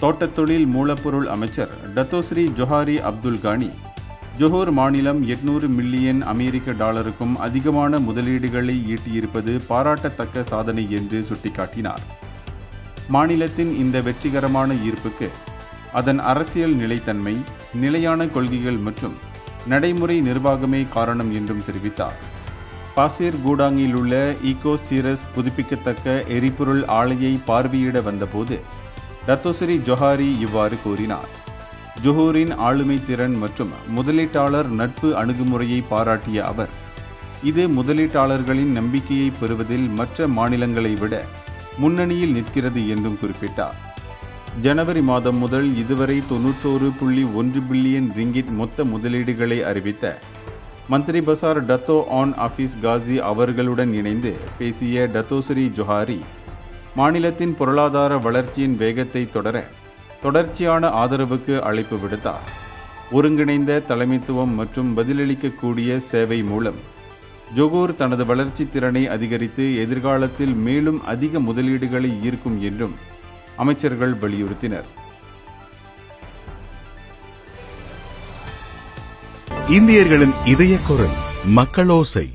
தோட்டத்தொழில் மூலப்பொருள் அமைச்சர் டத்தோஸ்ரீ ஜொஹாரி அப்துல் கானி ஜொஹூர் மாநிலம் 800 மில்லியன் அமெரிக்க டாலருக்கும் அதிகமான முதலீடுகளை ஈட்டியிருப்பது பாராட்டத்தக்க சாதனை என்று சுட்டிக்காட்டினார். மாநிலத்தின் இந்த வெற்றிகரமான ஈர்ப்புக்கு அதன் அரசியல் நிலைத்தன்மை, நிலையான கொள்கைகள் மற்றும் நடைமுறை நிர்வாகமே காரணம் என்றும் தெரிவித்தார். பாசிர் கூடாங்கில் உள்ள ஈகோ சீரஸ் புதுப்பிக்கத்தக்க எரிபொருள் ஆலையை பார்வையிட வந்தபோது டத்தோஸ்ரீ ஜொஹாரி இவ்வாறு கூறினார். ஜொஹூரின் ஆளுமை திறன் மற்றும் முதலீட்டாளர் நட்பு அணுகுமுறையை பாராட்டிய அவர், இது முதலீட்டாளர்களின் நம்பிக்கையை பெறுவதில் மற்ற மாநிலங்களை விட முன்னணியில் நிற்கிறது என்றும் குறிப்பிட்டார். ஜனவரி மாதம் முதல் இதுவரை 91.1 பில்லியன் ரிங்கிட் மொத்த முதலீடுகளை அறிவித்த மந்திரி பசார் டத்தோ ஆன் ஆஃபீஸ் காசி அவர்களுடன் இணைந்து பேசிய டத்தோஸ்ரீ ஜொஹாரி, மாநிலத்தின் பொருளாதார வளர்ச்சியின் வேகத்தை தொடர்ச்சியான ஆதரவுக்கு அழைப்பு விடுத்தார். ஒருங்கிணைந்த தலைமைத்துவம் மற்றும் பதிலளிக்கக்கூடிய சேவை மூலம் ஜொகூர் தனது வளர்ச்சி திறனை அதிகரித்து எதிர்காலத்தில் மேலும் அதிக முதலீடுகளை ஈர்க்கும் என்றும் அமைச்சர்கள் வலியுறுத்தினர். இந்தியர்களின் இதய குரல் மக்களோசை.